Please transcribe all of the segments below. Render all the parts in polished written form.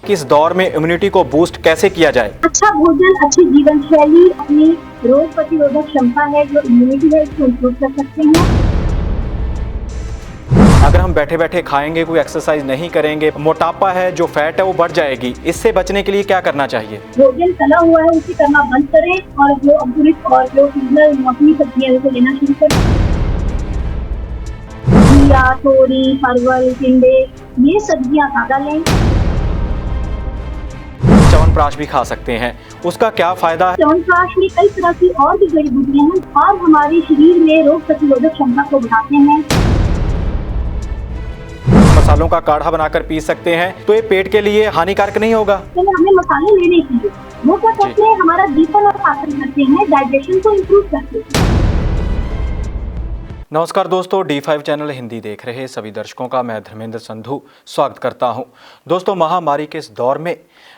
किस दौर में इम्यूनिटी को बूस्ट कैसे किया जाए? अच्छा भोजन, अच्छी जीवन शैली अपनी रोग प्रतिरोधक क्षमता है जो इम्यूनिटी है इसको इम्प्रूव कर सकते हैं। अगर हम बैठे बैठे खाएंगे, कोई एक्सरसाइज नहीं करेंगे, मोटापा है, जो फैट है वो बढ़ जाएगी। इससे बचने के लिए क्या करना चाहिए? भोजन तला हुआ है उसे करना बंद करें और जो अंकुरित और जो सीजनल मौसमी सब्जियां उसे लेना शुरू करें। घिया, तोरी, परवल, टिंडे ये सब्जियां ज्यादा लें। च्यवनप्राश भी खा सकते हैं, उसका क्या फायदा है? च्यवनप्राश में कई तरह की और भी जड़ी बूटियां हैं और हमारे शरीर में रोग प्रतिरोधक क्षमता को बढ़ाते हैं। मसालों का काढ़ा बनाकर पी सकते हैं, तो ये पेट के लिए हानिकारक नहीं होगा? हमें मसाले लेने चाहिए, वो क्या करते हैं हमारा दीपन और पाचन करते हैं, डाइजेशन को इम्प्रूव करते हैं। नमस्कार दोस्तों, D5 चैनल हिंदी देख रहे सभी दर्शकों का मैं धर्मेंद्र संधू स्वागत करता हूं। दोस्तों, महामारी के इस दौर में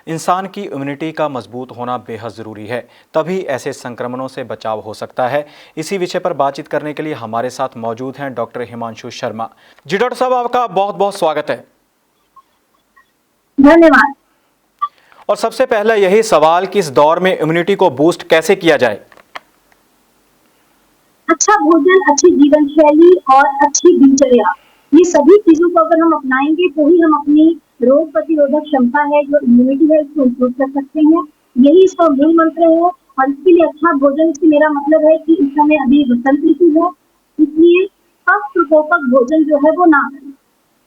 इंसान की इम्यूनिटी का मजबूत होना बेहद ज़रूरी है, तभी ऐसे संक्रमणों से बचाव हो सकता है। इसी विषय पर बातचीत करने के लिए हमारे साथ मौजूद हैं डॉक्टर हिमांशु शर्मा जी। डॉक्टर साहब, आपका बहुत बहुत स्वागत है। धन्यवाद। और सबसे पहला यही सवाल कि इस दौर में इम्यूनिटी को बूस्ट कैसे किया जाए? अच्छा भोजन, अच्छी जीवन शैली और अच्छी दिनचर्या, ये सभी चीजों को अगर हम अपनाएंगे तो ही हम अपनी रोग प्रतिरोधक क्षमता है जो इम्यूनिटी है इसको इम्प्रूव कर सकते हैं। यही इसका मूल मंत्र है। और इसके लिए अच्छा भोजन से मेरा मतलब है कि इस समय अभी वसंत ऋतु है, इसलिए कफ प्रकोपक भोजन जो है वो ना करें।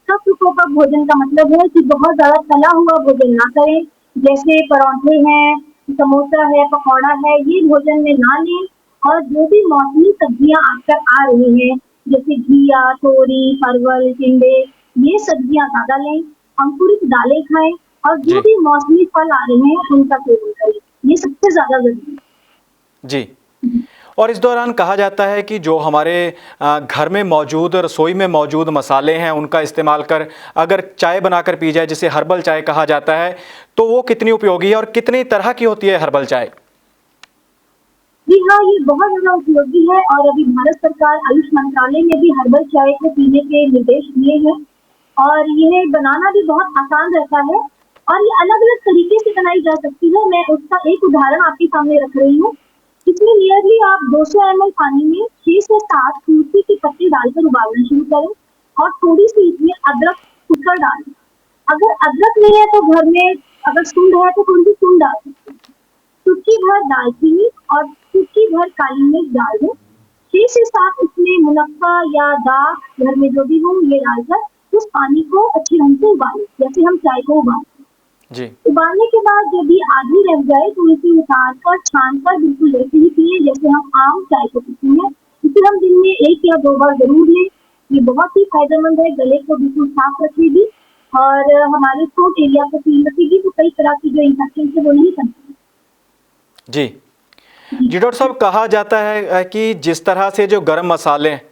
कफ प्रकोपक भोजन का मतलब है कि बहुत ज्यादा तला हुआ भोजन ना करें, जैसे परांठे हैं, समोसा है, पकौड़ा है, ये भोजन में ना लें। और जो भी मौसमी सब्जियां आजकल आ रही हैं जैसे घिया, तोरी, परवल, टिंडे ये सब्जियां ज्यादा लें। अंकुरित दालें खाएं और जो भी मौसमी फल आ रहे हैं उनका सेवन करें, ये सबसे ज्यादा जरूरी है जी। और इस दौरान कहा जाता है कि जो हमारे घर में मौजूद, रसोई में मौजूद मसाले हैं उनका इस्तेमाल कर अगर चाय बनाकर पी जाए, जिसे हर्बल चाय कहा जाता है, तो वो कितनी उपयोगी है और कितनी तरह की होती है हर्बल चाय? जी हाँ, ये बहुत ज्यादा उपयोगी है और अभी भारत सरकार आयुष मंत्रालय ने भी हर्बल चाय को पीने के निर्देश दिए हैं और यह बनाना भी बहुत आसान रहता है और ये अलग अलग तरीके से बनाई जा सकती है। मैं उसका एक उदाहरण आपके सामने रख रही हूँ। इसमें नियरली आप 200 ml पानी में 6 से 7 तुलसी के पत्ते डालकर उबालना शुरू करें और थोड़ी सी इसमें अदरक कुचल डालें। अगर अदरक नहीं है तो घर में अगर सूंड है तो थोड़ी सी सूंड डाल सकते हैं। चुटकी भर दालचीनी और चुटकी भर काली मिर्च डाल दें। 6 से 7 उसमें मुनक्का या दाग घर में जो भी हो ये डालकर उस पानी को अच्छे ढंग से उबालें, जैसे हम चाय को उबालते हैं। उबालने के बाद जब ये आधी रह जाए तो इसे उतार कर छान कर बिल्कुल ऐसे ही पिए जैसे हम आम चाय को पीते हैं। इसे हम दिन में 1 या 2 बार जरूर लें। ये बहुत ही फायदेमंद है, गले को बिल्कुल साफ रखेगी और हमारे थ्रोट एरिया को क्लीन रखेगी, तो कई तरह की जो इन्फेक्शन है वो नहीं बनती। जी जी। डॉक्टर साहब, कहा जाता है कि जिस तरह से जो गर्म मसाले हैं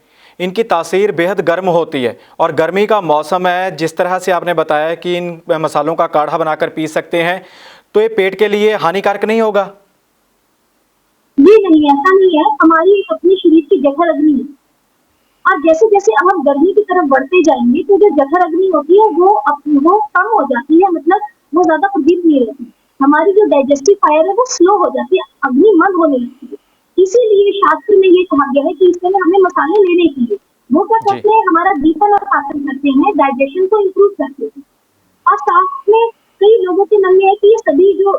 इनकी तासीर बेहद गर्म होती है और गर्मी का मौसम है, जिस तरह से आपने बताया कि इन मसालों का काढ़ा बनाकर पी सकते हैं, तो ये पेट के लिए हानिकारक नहीं होगा? जी नहीं, ऐसा नहीं है। हमारी अपनी शरीर की जठर अग्नि है और जैसे जैसे अब हम गर्मी की तरफ बढ़ते जाएंगे तो जो जठर अग्नि होती है वो कम हो जाती है, मतलब वो ज्यादा प्रदीप्त नहीं रहती। हमारी जो डाइजेस्टिव फायर है वो स्लो हो जाती है, अग्नि मंद होने लगती है। इसीलिए शास्त्र में ये कहा गया है कि इस समय हमें मसाले लेने चाहिए। वो क्या करते हैं हमारा दीपन और पाचन करते हैं, डाइजेशन को इम्प्रूव करते हैं। और साथ में कई लोगों के मन में है कि ये सभी जो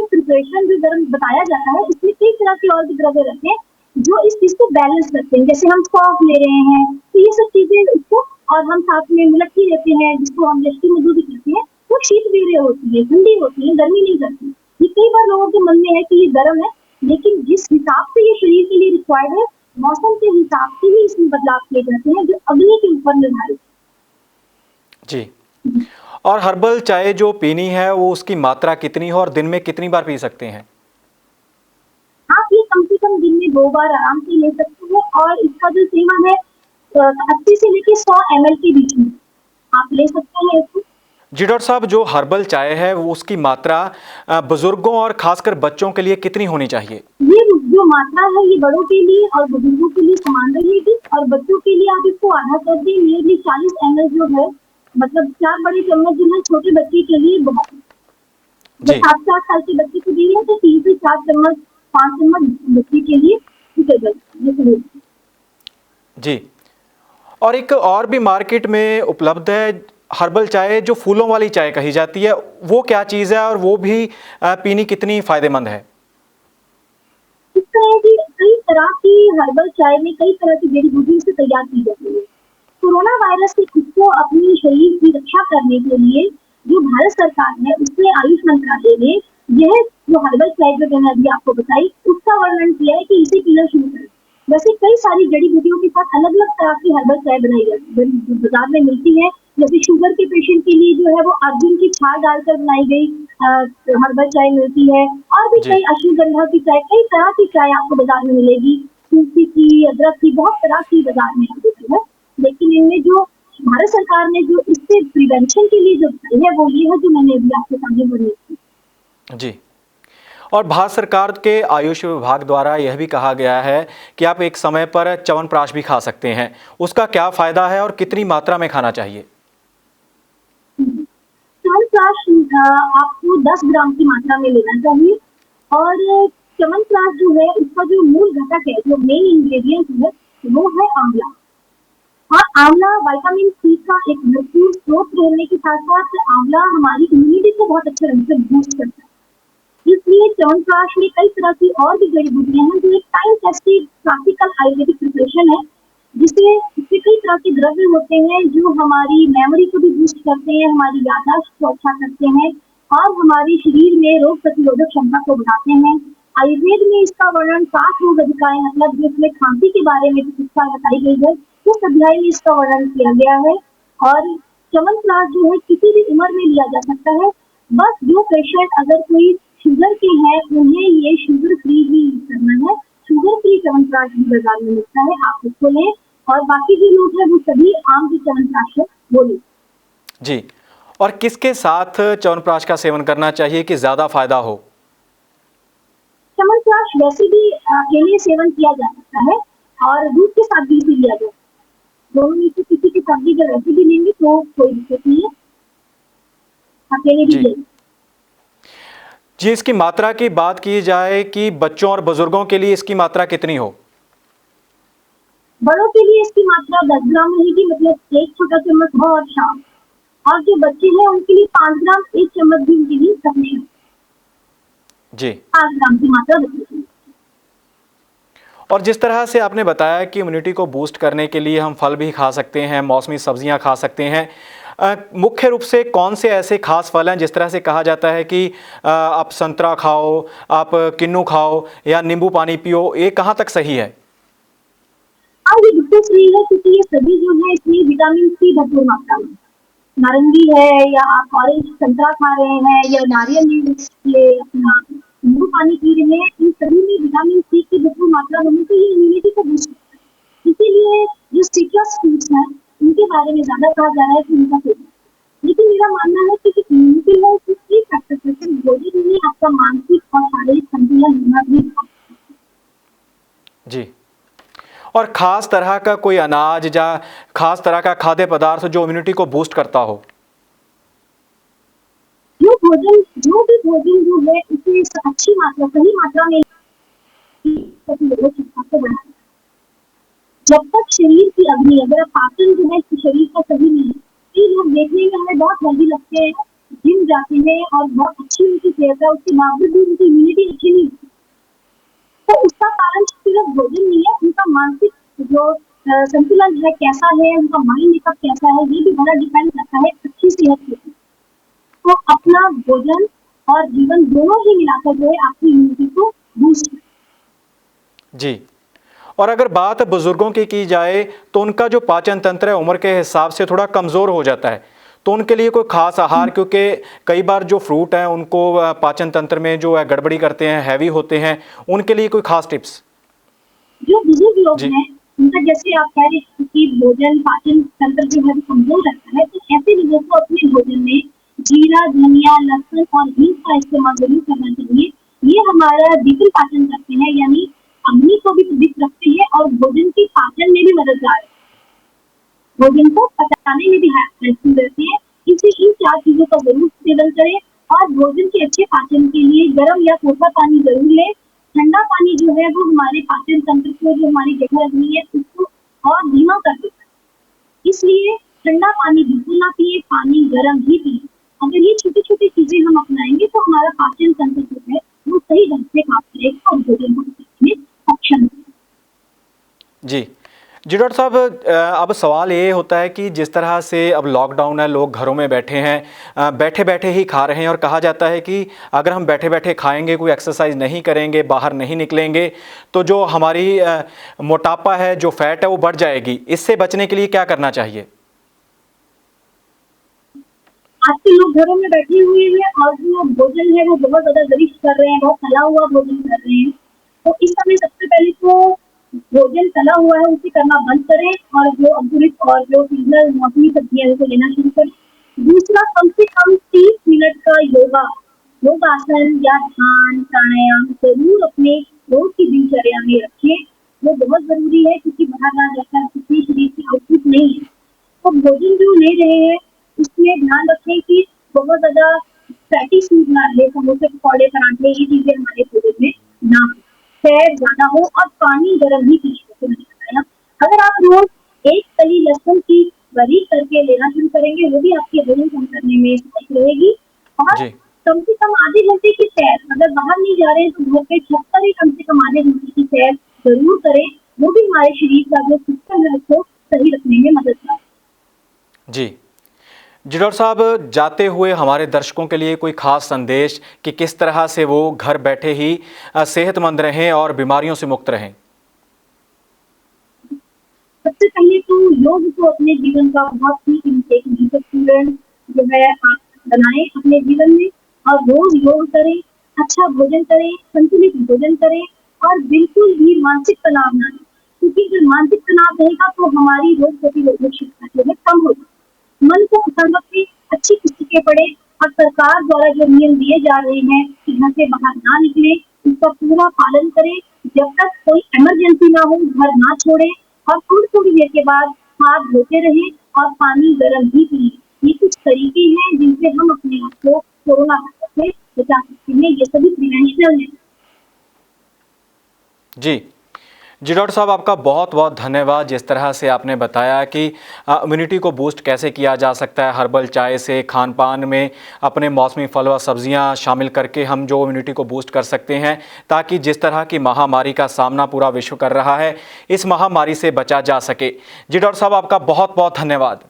प्रिपरेशन जो बताया जाता है इसमें कई तरह के और भी द्रव्य रहते हैं जो इस चीज को बैलेंस करते हैं। जैसे हम सौंफ ले रहे हैं तो ये सब चीजें इसको, और हम साथ में मुलक्की लेते हैं जिसको हम जष्टी मधु भी कहते हैं, वो शीतवीर्य होती है, ठंडी होती है, गर्मी नहीं करती। ये कई बार लोगों के मन में है कि ये गर्म है, लेकिन जिस हिसाब से ये शरीर के लिए रिक्वायर्ड है मौसम के हिसाब से ही इसमें बदलाव किए जाते हैं जो अग्नि के ऊपर निर्धारित। जी। और हर्बल चाय जो पीनी है वो उसकी मात्रा कितनी है और दिन में कितनी बार पी सकते हैं? आप ये कम से कम दिन में 2 बार आराम से ले सकते हैं और इसका जो सेवन है 80 से लेकर 100 ml के बीच में आप ले सकते हैं इसको। जी डॉक्टर साहब, जो हर्बल चाय है वो उसकी मात्रा बुजुर्गों और खासकर बच्चों के लिए कितनी होनी चाहिए? ये जो मात्रा है ये बड़ों के लिए और बुजुर्गों के लिए समान रहेगी और बच्चों के लिए आप इसको आधा कर दें, नियरली 40 ml जो है, मतलब 4 बड़े चम्मच जो है छोटे बच्चे के लिए बहुत है। तो जी 7 साल के बच्चे को दी है तो 3 से 4 चम्मच 5 चम्मच बच्चे के लिए सुटेबल ये सुटेबल। जी। और एक और भी मार्केट में उपलब्ध है हर्बल चाय, जो फूलों वाली चाय कही जाती है, वो क्या चीज़ है और वो भी पीनी कितनी फायदेमंद है? इस तरह की कई तरह की हर्बल चाय में कई तरह की जड़ी बूटियों से तैयार की जाती है। कोरोना वायरस से खुद को अपने शरीर की रक्षा करने के लिए जो भारत सरकार है उसने आयुष मंत्रालय ने यह जो हर्बल चाय जो मैंने अभी आपको बताई उसका वर्णन किया है कि इसे पीना शुरू करें। वैसे कई सारी जड़ी बूटियों के साथ अलग अलग तरह की हर्बल चाय बनाई जाती है बाजार में मिलती है। जैसे शुगर के पेशेंट के लिए जो है वो अर्जुन की छाल डालकर बनाई गई हर्बल चाय मिलती है। और भी जी कई अश्वगंधा की चाय कई तरह की चाय आपको बाजार में मिलेगी। तुलसी की अदरक की बहुत तरह की बाजार में मिलती है। लेकिन इनमें जो भारत सरकार ने जो इससे प्रिवेंशन के लिए जो बताई है वो ये है जो मैंने अभी आपके सामने बोली थी। जी। और भारत सरकार के आयुष विभाग द्वारा यह भी कहा गया है कि आप एक समय पर च्यवनप्राश भी खा सकते हैं। उसका क्या फायदा है और कितनी मात्रा में खाना चाहिए? च्यवनप्राश आपको 10 ग्राम की मात्रा में लेना चाहिए। और च्यवनप्राश जो है उसका जो मूल घटक है जो मेन इंग्रेडिएंट है वो है आंवला। और आंवला विटामिन सी का एक भरपूर स्रोत रहने के साथ साथ आंवला हमारी इम्यूनिटी को बहुत अच्छे ढंग से बूस्ट करता है। इसलिए च्यवनप्राश में कई तरह की और भी जड़ी बूटियां हैं जो एक time tested classical Ayurvedic preparation है जिससे इसमें कई तरह के द्रव्य होते हैं जो हमारी मेमोरी को भी बूस्ट करते हैं, हमारी याददाश्त को अच्छा करते हैं और हमारे शरीर में रोग प्रतिरोधक क्षमता को बढ़ाते हैं। आयुर्वेद में इसका वर्णन 7 रोग अधिकाएं मतलब जिसमें खांसी के बारे में चिकित्सा बताई गई है उस अध्याय में इसका वर्णन किया गया है। और च्यवनप्राश जो है किसी भी उम्र में लिया जा सकता है। बस जो पेशेंट अगर कोई शुगर के हैं उन्हें ये शुगर फ्री ही यूज करना है। शुगर फ्री च्यवनप्राश भी बाजार में मिलता है, आप उसको लें। और बाकी जो लोग हैं वो सभी आम जो च्यवनप्राश है वो लें। जी। और किसके साथ च्यवनप्राश का सेवन करना चाहिए कि ज़्यादा फायदा हो? च्यवनप्राश वैसे भी अकेले सेवन किया जा सकता है और दूध के साथ भी इसे लिया जा सकता है। दोनों में से किसी के साथ भी अगर वैसे भी लेंगे तो कोई दिक्कत नहीं है, अकेले भी जी लेंगे। जी। इसकी मात्रा की बात की जाए कि बच्चों और बुजुर्गों के लिए इसकी मात्रा कितनी हो? बड़ों के लिए इसकी मात्रा 10 ग्राम रहेगी मतलब एक छोटा चम्मच सुबह और शाम। और जो बच्चे हैं उनके लिए 5 ग्राम एक चम्मच भी उनके लिए सफिशिएंट। जी। 5 ग्राम की मात्रा बच्चे के लिए। और जिस तरह से आपने बताया कि इम्यूनिटी को बूस्ट करने के लिए हम फल भी खा सकते हैं, मौसमी सब्जियां खा सकते हैं, मुख्य रूप से कौन से ऐसे खास फल हैं जिस तरह से कहा जाता है कि आप संतरा खाओ, आप किन्नू खाओ या नींबू पानी पियो, ये कहाँ तक सही है? हाँ ये बिल्कुल सही है क्योंकि ये सभी जो है इसमें विटामिन सी भरपूर मात्रा में। नारंगी है या आप ऑरेंज संतरा खा रहे हैं या नारियल ये अपना नींबू पानी पी रहे हैं इन सभी में विटामिन सी की भरपूर मात्रा होने से ये इम्यूनिटी को बूस्ट करता है। इसीलिए जो सिट्रस फ्रूट्स हैं उनके बारे में ज्यादा कहा जा रहा है कि उनका सेवन। लेकिन मेरा मानना है कि जो इम्यूनिटी है उसकी कई फैक्टर से भोजन में आपका मानसिक और शारीरिक संतुलन होना भी जी। और खास तरह का कोई अनाज या खास तरह का खाद्य पदार्थ जो इम्यूनिटी को बूस्ट करता हो? जो भी भोजन जो है उसे अच्छी मात्रा सही मात्रा में प्रतिरोधक क्षमता को बढ़ाता है। जब तक शरीर की अग्नि अगर पाचन जो है शरीर का सही नहीं है कई लोग देखने में हमें बहुत हेल्दी लगते हैं, जिम जाते हैं और बहुत अच्छी उनकी सेहत है उसके बावजूद भी उनकी इम्यूनिटी अच्छी नहीं होती। तो उसका कारण सिर्फ भोजन नहीं है, उनका मानसिक जो संतुलन है कैसा है, उनका माइंड मेकअप कैसा है ये भी बड़ा डिपेंड करता है अच्छी सेहत के ऊपर। तो अपना भोजन और जीवन दोनों ही मिलाकर जो है आपकी इम्यूनिटी को बूस्ट जी। और अगर बात बुजुर्गों की जाए तो उनका जो पाचन तंत्र है उम्र के हिसाब से थोड़ा कमज़ोर हो जाता है, तो उनके लिए कोई खास आहार, क्योंकि कई बार जो फ्रूट हैं उनको पाचन तंत्र में जो है गड़बड़ी करते हैं, हैवी होते हैं, उनके लिए कोई खास टिप्स? जो बुजुर्ग लोग जी हैं उनका जैसे आप कह रहे हैं कि भोजन पाचन तंत्र जो है वो कमजोर रहता है तो ऐसे लोगों को अपने भोजन में जीरा धनिया लहसुन और हींग का इस्तेमाल जरूर करना चाहिए। ये हमारा द्वितीय पाचन करते हैं यानी अग्नि को भी प्रदीप्त रखते हैं और भोजन के पाचन में भी मददगार है, भोजन को पचाने में भी हेल्पफुल रहते हैं। इसे इन 4 चीजों का जरूर सेवन करें और भोजन के अच्छे पाचन के लिए गर्म या कोसा पानी जरूर लें। ठंडा पानी जो है वो हमारे पाचन तंत्र को, जो हमारी जठर अग्नि है, उसको और धीमा कर देता है। इसलिए ठंडा पानी बिल्कुल ना पिए, पानी गर्म ही पिए। अगर ये छोटी छोटी चीजें हम अपनाएंगे तो हमारा पाचन तंत्र जो है वो सही ढंग से काम करेगा और भोजन को पचाने में सक्षम होगा। जी जी डॉक्टर साहब, अब सवाल ये होता है कि जिस तरह से अब लॉकडाउन है, लोग घरों में बैठे हैं, बैठे बैठे ही खा रहे हैं और कहा जाता है कि अगर हम बैठे बैठे खाएंगे, कोई एक्सरसाइज नहीं करेंगे, बाहर नहीं निकलेंगे, तो जो हमारी मोटापा है, जो फैट है, वो बढ़ जाएगी। इससे बचने के लिए क्या करना चाहिए? आजकल लोग घरों में बैठे हुए हैं और जो भोजन है वो बहुत ज्यादा गरिष्ठ कर रहे हैं, बहुत तला हुआ भोजन कर रहे हैं। तो इस समय सबसे पहले तो भोजन तला हुआ है उसे करना बंद करें और जो अंकुरित और जो सीजनल मौसमी सब्जियां हैं उसे लेना शुरू करें। दूसरा, कम से कम 30 मिनट का योगासन या ध्यान प्राणायाम जरूर अपने रोज की दिनचर्या में रखें। वो बहुत जरूरी है क्योंकि बाहर ना जाकर किसी शरीर की आउटपुट नहीं है। तो भोजन जो ले रहे हैं उसमें ध्यान रखें कि बहुत ज्यादा फैटी फूड ना ले, समोसे पकौड़े पराठे ये चीजें हमारे भोजन में ना हो, फैट ज्यादा हो और पानी गर्म ही पीने जैसे मैंने बताया। अगर आप रोज एक कली लहसुन की बरी करके लेना शुरू करेंगे वो भी आपके वजन कम करने में सहायक रहेगी। और जी कम से कम आधे घंटे की सैर, अगर बाहर नहीं जा रहे हैं तो घर पे छत पर ही कम से कम आधे घंटे की सैर जरूर करें। वो भी हमारे शरीर का जो सिस्टम है उसको सही रखने में मदद करता है। जी जी डॉक्टर साहब, जाते हुए हमारे दर्शकों के लिए कोई खास संदेश कि किस तरह से वो घर बैठे ही सेहतमंद रहें और बीमारियों से मुक्त रहें? सबसे पहले तो योग को अपने जीवन का बहुत ही एक महत्वपूर्ण जो है आप बनाएं अपने जीवन में और रोज योग करें, अच्छा भोजन करें, संतुलित भोजन करें और बिल्कुल भी मानसिक तनाव ना लें। क्योंकि अगर मानसिक तनाव रहेगा तो हमारी रोग प्रतिरोधक क्षमता जो है कम होगी। मन को हर वक्त अच्छी पुस्तकें पढ़े और सरकार द्वारा जो नियम दिए जा रहे हैं कि घर से बाहर ना निकले, उसका पूरा पालन करें। जब तक कोई इमरजेंसी ना हो घर ना छोड़े और थोड़ी थोड़ी देर के बाद हाथ धोते रहे और पानी गर्म ही पिए। ये कुछ तरीके हैं जिनसे हम अपने आप को कोरोना वायरस से बचा सकते हैं। ये सभी प्रिवेंशनल है। जी जी डॉक्टर साहब, आपका बहुत बहुत धन्यवाद। जिस तरह से आपने बताया कि इम्यूनिटी को बूस्ट कैसे किया जा सकता है, हर्बल चाय से, खान पान में अपने मौसमी फल व सब्जियां शामिल करके हम जो इम्यूनिटी को बूस्ट कर सकते हैं, ताकि जिस तरह की महामारी का सामना पूरा विश्व कर रहा है, इस महामारी से बचा जा सके। जी डॉक्टर साहब, आपका बहुत बहुत धन्यवाद।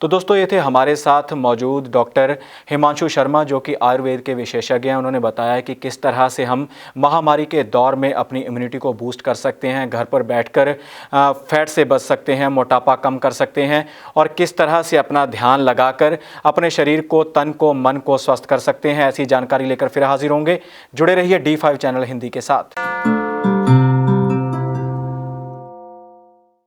तो दोस्तों, ये थे हमारे साथ मौजूद डॉक्टर हिमांशु शर्मा, जो कि आयुर्वेद के विशेषज्ञ हैं। उन्होंने बताया कि किस तरह से हम महामारी के दौर में अपनी इम्यूनिटी को बूस्ट कर सकते हैं, घर पर बैठकर फैट से बच सकते हैं, मोटापा कम कर सकते हैं और किस तरह से अपना ध्यान लगाकर अपने शरीर को, तन को, मन को स्वस्थ कर सकते हैं। ऐसी जानकारी लेकर फिर हाजिर होंगे। जुड़े रहिए D5 चैनल हिंदी के साथ।